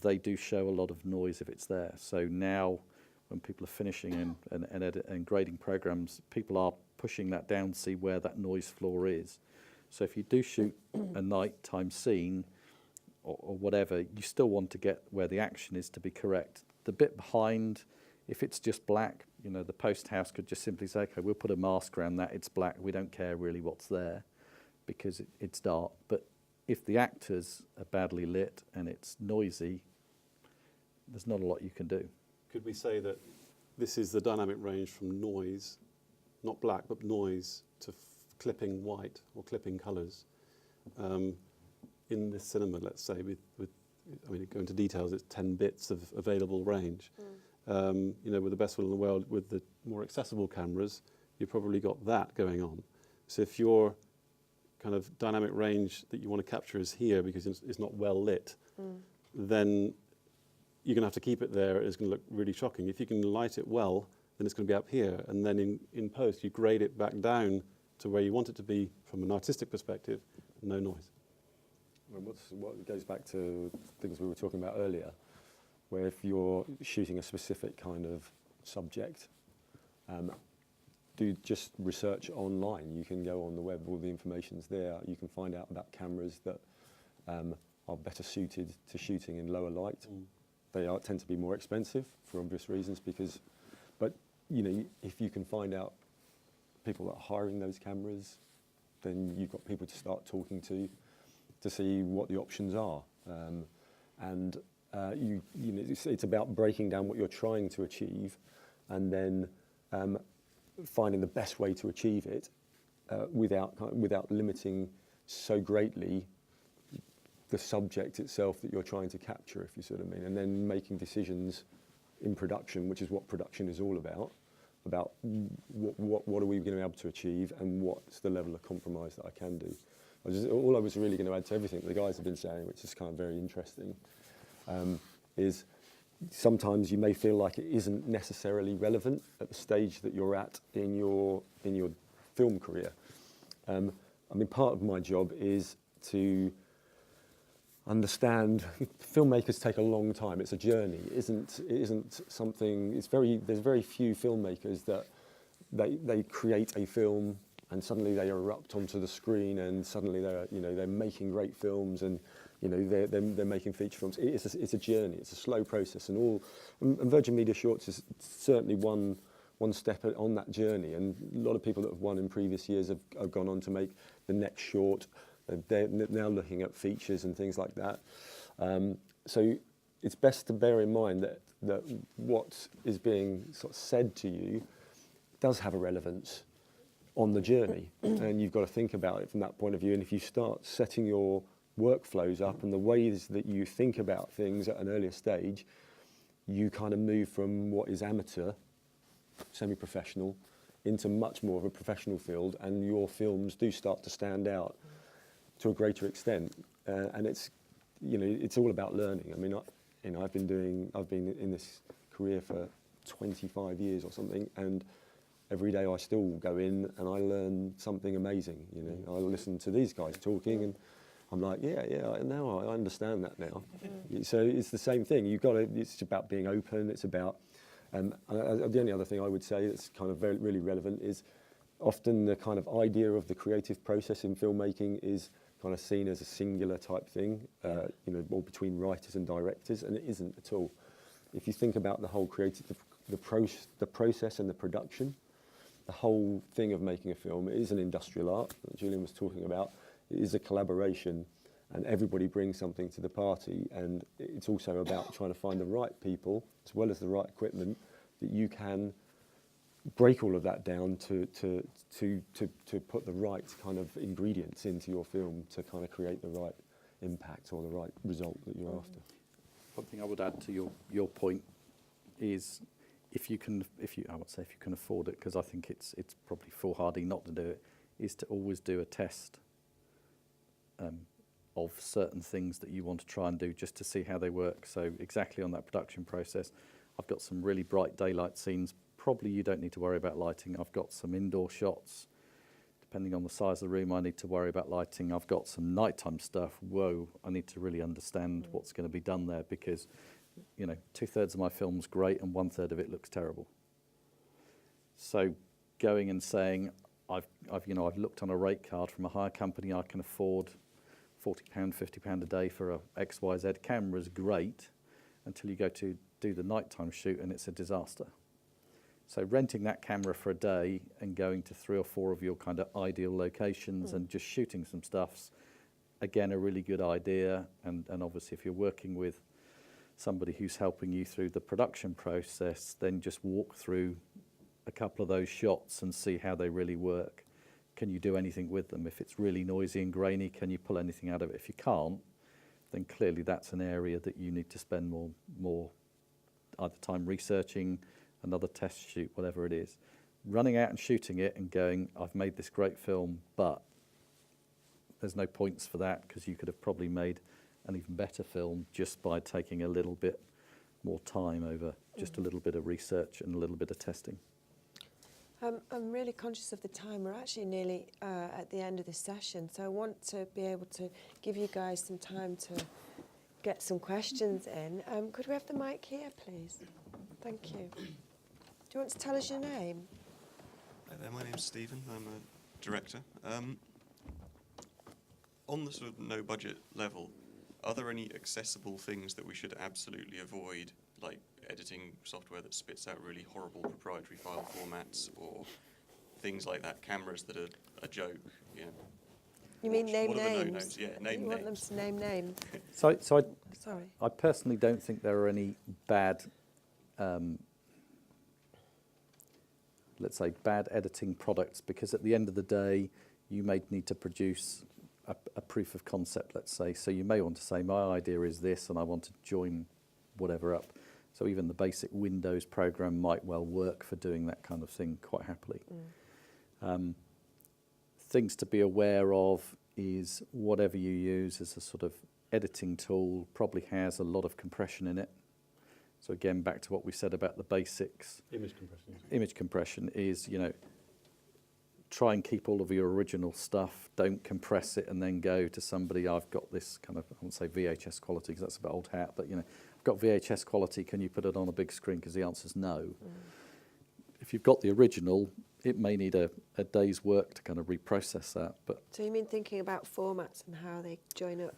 they do show a lot of noise if it's there. So now when people are finishing and grading programs, people are pushing that down to see where that noise floor is. So if you do shoot a nighttime scene, or whatever, you still want to get where the action is to be correct. The bit behind, if it's just black, you know, the post house could just simply say, okay, we'll put a mask around that, it's black, we don't care really what's there because it's dark. But if the actors are badly lit and it's noisy, there's not a lot you can do. Could we say that this is the dynamic range from noise, not black, but noise, to clipping white or clipping colours? In this cinema, let's say, I mean, go into details, it's 10 bits of available range. You know, with the best will in the world, with the more accessible cameras, you've probably got that going on. So if your kind of dynamic range that you want to capture is here because it's not well lit, then you're going to have to keep it there. It's going to look really shocking. If you can light it well, then it's going to be up here. And then in post, you grade it back down to where you want it to be from an artistic perspective, no noise. What goes back to things we were talking about earlier, where if you're shooting a specific kind of subject, do just research online. You can go on the web, all the information's there. You can find out about cameras that are better suited to shooting in lower light. They tend to be more expensive for obvious reasons, but you know, if you can find out people that are hiring those cameras, then you've got people to start talking to see what the options are. You know, it's about breaking down what you're trying to achieve, and then finding the best way to achieve it without limiting so greatly the subject itself that you're trying to capture, if you see what I mean, and then making decisions in production, which is what production is all about what are we going to be able to achieve and what's the level of compromise that I can do. All I was really going to add to everything the guys have been saying, which is kind of very interesting, is sometimes you may feel like it isn't necessarily relevant at the stage that you're at in your film career. I mean, part of my job is to understand filmmakers take a long time. It's a journey. It isn't something. There's very few filmmakers that they create a film and suddenly they erupt onto the screen and suddenly they're making great films and they're making feature films. It's a journey. It's a slow process, and Virgin Media Shorts is certainly one step on that journey. And a lot of people that have won in previous years have gone on to make the next short. They're now looking at features and things like that. So it's best to bear in mind that what is being sort of said to you does have a relevance on the journey, and you've got to think about it from that point of view. And if you start setting your workflows up and the ways that you think about things at an earlier stage, you kind of move from what is amateur, semi-professional, into much more of a professional field, and your films do start to stand out to a greater extent. And it's all about learning. I mean, I've been in this career for 25 years or something, and every day I still go in and I learn something amazing. I listen to these guys talking and I'm like, yeah, now I understand that now. So it's the same thing. It's about being open. It's about, the only other thing I would say that's kind of really relevant is often the kind of idea of the creative process in filmmaking is kind of seen as a singular type thing, or between writers and directors, and it isn't at all. If you think about the whole the process and the production, the whole thing of making a film, it is an industrial art that Julian was talking about. It is a collaboration, and everybody brings something to the party, and it's also about trying to find the right people as well as the right equipment that you can break all of that down to put the right kind of ingredients into your film to kind of create the right impact or the right result that you're after. One thing I would add to your point is if you can afford it, because I think it's probably foolhardy not to do it, is to always do a test of certain things that you want to try and do just to see how they work. So exactly on that production process, I've got some really bright daylight scenes. Probably you don't need to worry about lighting. I've got some indoor shots. Depending on the size of the room, I need to worry about lighting. I've got some nighttime stuff. Whoa, I need to really understand what's going to be done there, because 2/3 of my film's great and 1/3 of it looks terrible. So going and saying, I've looked on a rate card from a hire company, I can afford £40, £50 a day for a XYZ camera is great, until you go to do the nighttime shoot and it's a disaster. So renting that camera for a day and going to 3 or 4 of your kind of ideal locations and just shooting some stuff's, again, a really good idea. And obviously if you're working with somebody who's helping you through the production process, then just walk through a couple of those shots and see how they really work. Can you do anything with them? If it's really noisy and grainy, can you pull anything out of it? If you can't, then clearly that's an area that you need to spend more either time researching, another test shoot, whatever it is. Running out and shooting it and going, I've made this great film, but there's no points for that, because you could have probably made an even better film just by taking a little bit more time over just a little bit of research and a little bit of testing. I'm really conscious of the time. We're actually nearly at the end of this session, so I want to be able to give you guys some time to get some questions in. Could we have the mic here, please? Thank you. Do you want to tell us your name? Hi there, my name's Stephen. I'm a director. On the sort of no budget level, are there any accessible things that we should absolutely avoid, like editing software that spits out really horrible proprietary file formats, or things like that, cameras that are a joke? You mean name what are the names? no-nos? Yeah, name you names. want them to name names? So Sorry. I personally don't think there are any bad, let's say, bad editing products, because at the end of the day, you may need to produce a proof of concept, let's say. So you may want to say, my idea is this, and I want to join whatever up. So even the basic Windows program might well work for doing that kind of thing quite happily. Things to be aware of is whatever you use as a sort of editing tool probably has a lot of compression in it. So again, back to what we said about the basics. Image compression. Image compression is, you know, try and keep all of your original stuff. Don't compress it and then go to somebody, I've got this kind of, I won't say VHS quality because that's a bit old hat, but, you know, I've got VHS quality, can you put it on a big screen? Because the answer is no. If you've got the original, it may need a day's work to kind of reprocess that. But So you mean thinking about formats and how they join up?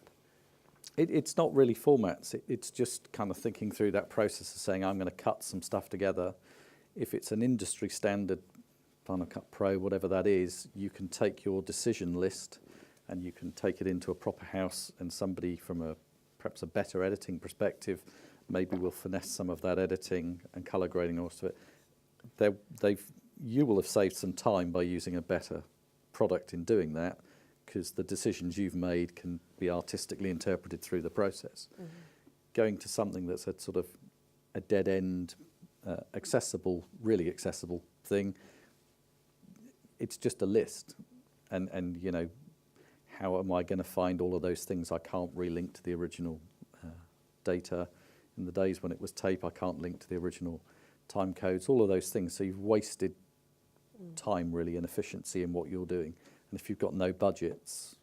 it's not really formats. It's just kind of thinking through that process of saying, I'm going to cut some stuff together. If it's an industry standard Final Cut Pro, whatever that is, you can take your decision list and you can take it into a proper house, and somebody from perhaps a better editing perspective maybe will finesse some of that editing and colour grading and all of it. You will have saved some time by using a better product in doing that, because the decisions you've made can be artistically interpreted through the process. Going to something that's a sort of a dead-end, really accessible thing, it's just a list. And you know, how am I going to find all of those things? I can't relink to the original data. In the days when it was tape, I can't link to the original time codes, all of those things. So you've wasted time really and efficiency in what you're doing. And if you've got no budgets,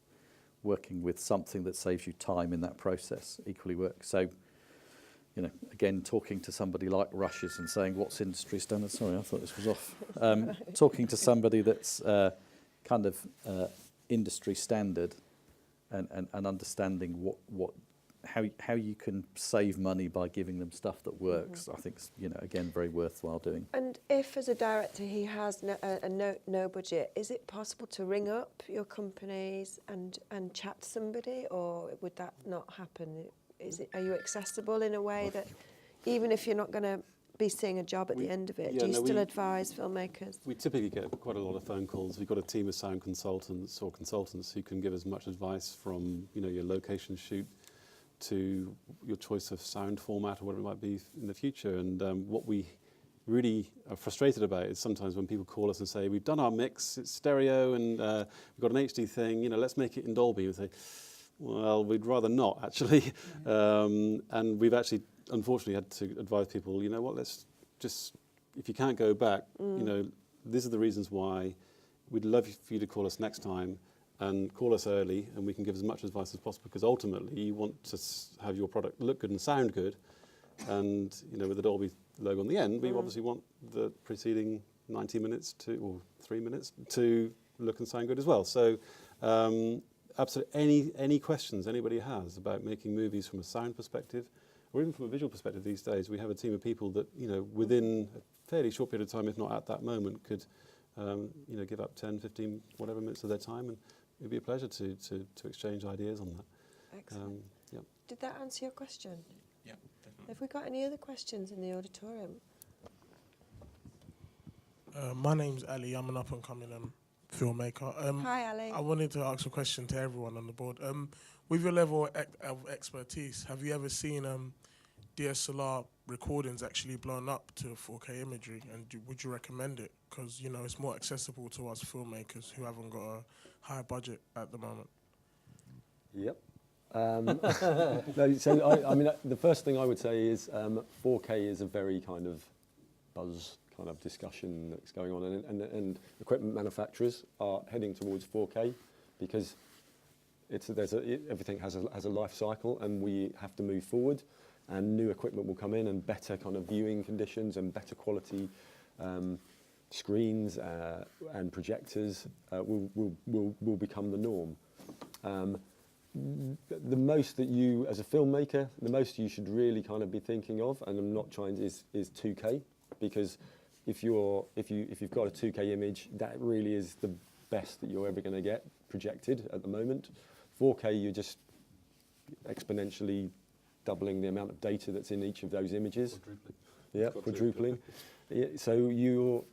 working with something that saves you time in that process equally works. So, you know, again, talking to somebody like Rushes and saying, what's industry standard? Sorry, I thought this was off. Talking to somebody that's kind of industry standard and understanding how you can save money by giving them stuff that works, I think is, you know, again, very worthwhile doing. And if, as a director, he has no budget, is it possible to ring up your companies and chat to somebody, or would that not happen? Are you accessible in a way that, even if you're not going to be seeing a job at the end of it, do you still advise filmmakers? We typically get quite a lot of phone calls. We've got a team of sound consultants who can give as much advice from, you know, your location shoot to your choice of sound format or whatever it might be in the future. And what we really are frustrated about is sometimes when people call us and say, we've done our mix, it's stereo, and we've got an HD thing, you know, let's make it in Dolby. We say, well, we'd rather not, actually. And we've actually, unfortunately, had to advise people, you know what, let's just, if you can't go back, you know, these are the reasons why. We'd love for you to call us next time, and call us early, and we can give as much advice as possible, because ultimately you want to have your product look good and sound good, and, you know, with the Dolby logo on the end, we obviously want the preceding 90 minutes or 3 minutes to look and sound good as well. So absolutely any questions anybody has about making movies from a sound perspective, or even from a visual perspective these days, we have a team of people that, you know, within a fairly short period of time, if not at that moment, could you know, give up 10, 15, whatever minutes of their time, and it'd be a pleasure to exchange ideas on that. Excellent. Yeah. Did that answer your question? Yeah, definitely. Have we got any other questions in the auditorium? My name's Ali. I'm an up-and-coming filmmaker. Hi, Ali. I wanted to ask a question to everyone on the board. With your level of expertise, have you ever seen DSLR recordings actually blown up to 4K imagery, and would you recommend it? Because, you know, it's more accessible to us filmmakers who haven't got a high budget at the moment. Yep. No, so I mean, the first thing I would say is 4K is a very kind of buzz kind of discussion that's going on, and equipment manufacturers are heading towards 4K because everything has a life cycle, and we have to move forward, and new equipment will come in, and better kind of viewing conditions and better quality screens and projectors will become the norm. The most that you, as a filmmaker, the most you should really kind of be thinking of, and I'm not trying, is 2K, because if you've got a 2K image, that really is the best that you're ever going to get projected at the moment. 4K, you're just exponentially doubling the amount of data that's in each of those images. Quadrupling. Yeah, so you're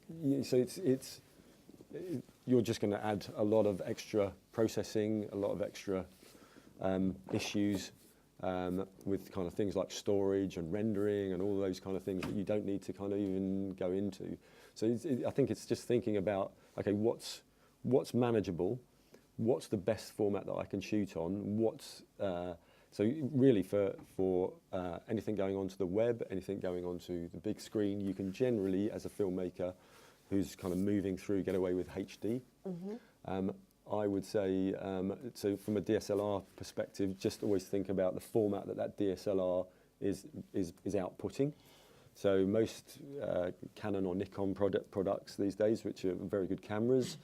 just going to add a lot of extra processing, a lot of extra issues, with kind of things like storage and rendering and all those kind of things that you don't need to kind of even go into. So I think it's just thinking about, okay, what's manageable, what's the best format that I can shoot on, so really for anything going onto the web, anything going onto the big screen, you can generally, as a filmmaker who's kind of moving through, get away with HD. I would say, so from a DSLR perspective, just always think about the format that DSLR is outputting. So most Canon or Nikon products these days, which are very good cameras,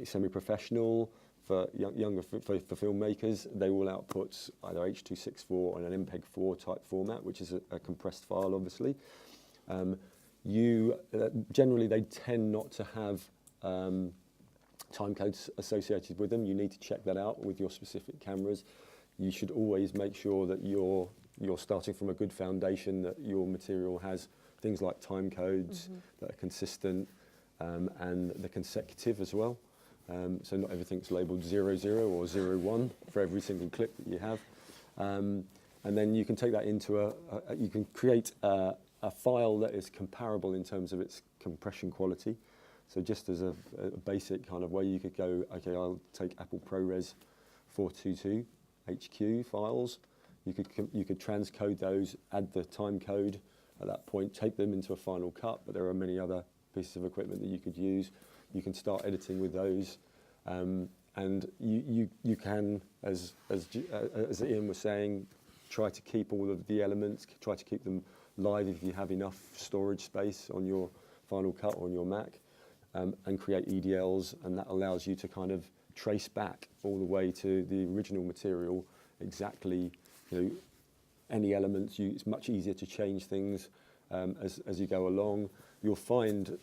semi-professional, for younger for filmmakers, they will output either H.264 or an MPEG-4 type format, which is a compressed file, obviously. Generally, they tend not to have time codes associated with them. You need to check that out with your specific cameras. You should always make sure that you're starting from a good foundation, that your material has things like time codes that are consistent and they're consecutive as well. So not everything's labelled 00 or 01 for every single clip that you have. And then you can take that into you can create a file that is comparable in terms of its compression quality. So just as a basic kind of way, you could go, okay, I'll take Apple ProRes 422 HQ files. You could transcode those, add the time code at that point, take them into a Final Cut, but there are many other pieces of equipment that you could use. You can start editing with those, and you can, as Ian was saying, try to keep all of the elements, try to keep them live if you have enough storage space on your Final Cut or on your Mac, and create EDLs, and that allows you to kind of trace back all the way to the original material, exactly, any elements. It's much easier to change things as you go along. You'll find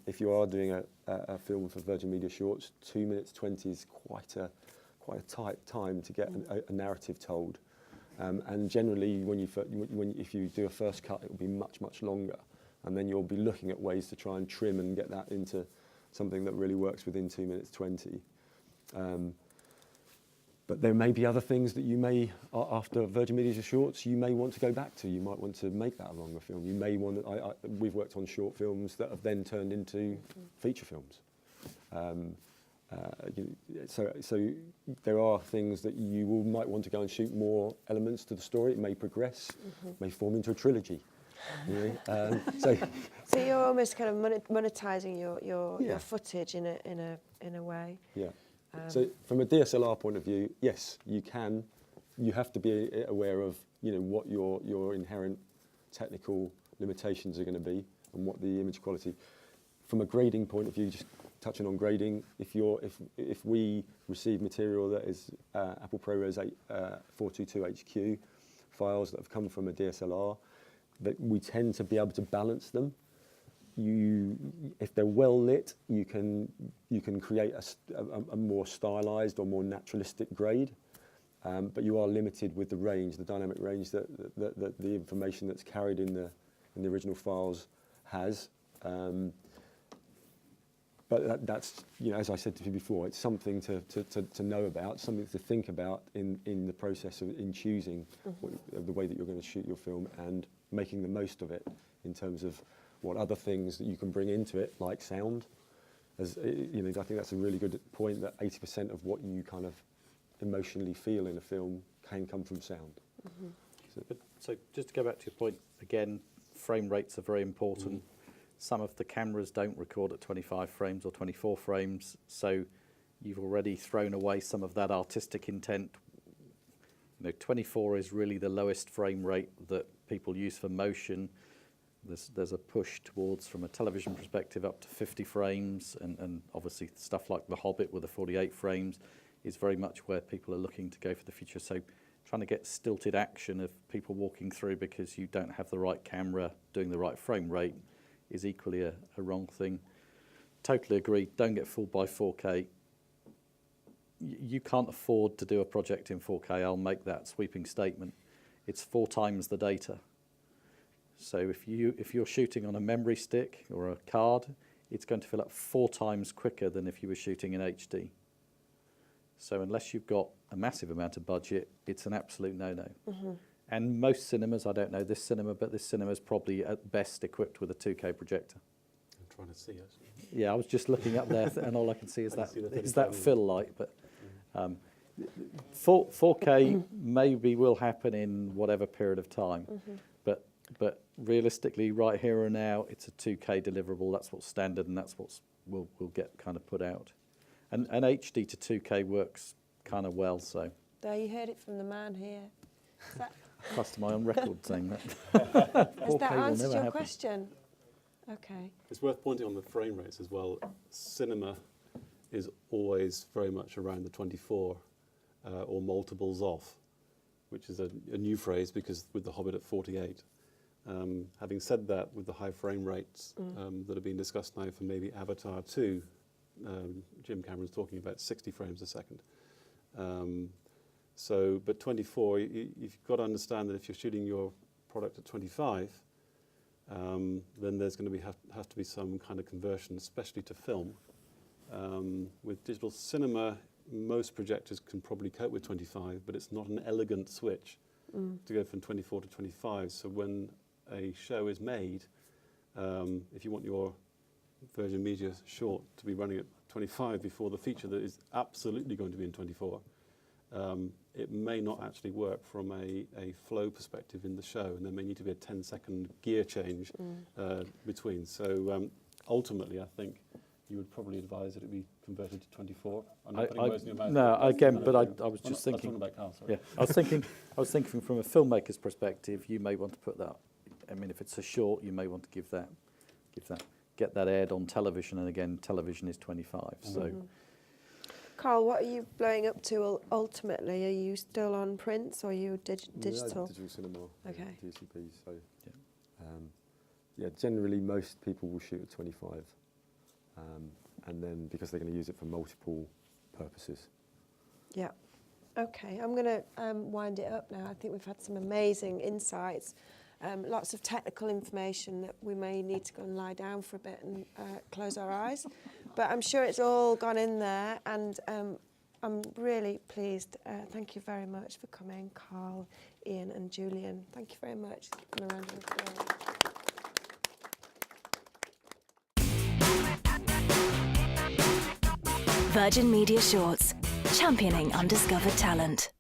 if you are doing a film for Virgin Media Shorts, 2 minutes 20 is quite a tight time to get a narrative told. And generally, if you do a first cut, it will be much longer, and then you'll be looking at ways to try and trim and get that into something that really works within 2 minutes 20. But there may be other things that you may, after Virgin Media Shorts, you may want to go back to. You might want to make that a longer film. You may want to, we've worked on short films that have then turned into feature films. So there are things that you might want to go and shoot more elements to the story. It may progress, may form into a trilogy. So you're almost kind of monetizing your footage in a way. Yeah. So from a DSLR point of view, yes, you can. You have to be aware of what your inherent technical limitations are going to be and what the image quality. From a grading point of view, just touching on grading, if we receive material that is Apple ProRes 422 HQ files that have come from a DSLR, that we tend to be able to balance them. If they're well lit, you can create a more stylized or more naturalistic grade, but you are limited with the range, the dynamic range that the information that's carried in the original files has. But that's, as I said to you before, it's something to know about, something to think about in the process of choosing the way that you're going to shoot your film and making the most of it in terms of what other things that you can bring into it, like sound. I think that's a really good point, that 80% of what you kind of emotionally feel in a film can come from sound. So just to go back to your point, again, frame rates are very important. Some of the cameras don't record at 25 frames or 24 frames, so you've already thrown away some of that artistic intent. 24 is really the lowest frame rate that people use for motion. There's a push towards, from a television perspective, up to 50 frames, and obviously stuff like The Hobbit with the 48 frames is very much where people are looking to go for the future. So trying to get stilted action of people walking through because you don't have the right camera doing the right frame rate is equally a wrong thing. Totally agree, don't get fooled by 4K. You can't afford to do a project in 4K, I'll make that sweeping statement. It's 4 times the data. So if you're shooting on a memory stick or a card, it's going to fill up 4 times quicker than if you were shooting in HD. So unless you've got a massive amount of budget, it's an absolute no-no. And most cinemas, I don't know this cinema, but this cinema is probably at best equipped with a 2K projector. I'm trying to see it. Yeah, I was just looking up there, and all I can see is I can that see the is that 35 fill light. But 4K maybe will happen in whatever period of time, but realistically, right here and now, it's a 2K deliverable. That's what's standard, and that's what's will get kind of put out. And HD to 2K works kind of well. So There, you heard it from the man here. Is that, trust my own record saying that. has 4K that will answered never your happen. question? Okay. It's worth pointing on the frame rates as well. Cinema is always very much around the 24 or multiples off, which is a new phrase because with The Hobbit at 48. Having said that, with the high frame rates that are being discussed now for maybe Avatar 2, Jim Cameron's talking about 60 frames a second. But 24, you've got to understand that if you're shooting your product at 25, then there's going to have to be some kind of conversion, especially to film. With digital cinema, most projectors can probably cope with 25, but it's not an elegant switch to go from 24 to 25. So when a show is made, if you want your Virgin Media short to be running at 25 before the feature that is absolutely going to be in 24, it may not actually work from a flow perspective in the show, and there may need to be a 10-second gear change between. So ultimately, I think you would probably advise that it be converted to 24. I'm not putting words in your mouth. No, but that's again, kind but of I was just thinking. about Carl, sorry. Yeah, I was thinking from a filmmaker's perspective, you may want to put that. I mean, if it's a short, you may want to get that aired on television, and again, television is 25. So, Carl, what are you blowing up to ultimately? Are you still on prints or are you digital? Digital cinema. Okay. DCP. So, generally most people will shoot at 25, and then because they're going to use it for multiple purposes. Yeah. Okay, I'm going to wind it up now. I think we've had some amazing insights, lots of technical information that we may need to go and lie down for a bit and close our eyes. But I'm sure it's all gone in there, and I'm really pleased. Thank you very much for coming, Carl, Ian and Julian. Thank you very much. And a round of applause. Virgin Media Shorts, championing undiscovered talent.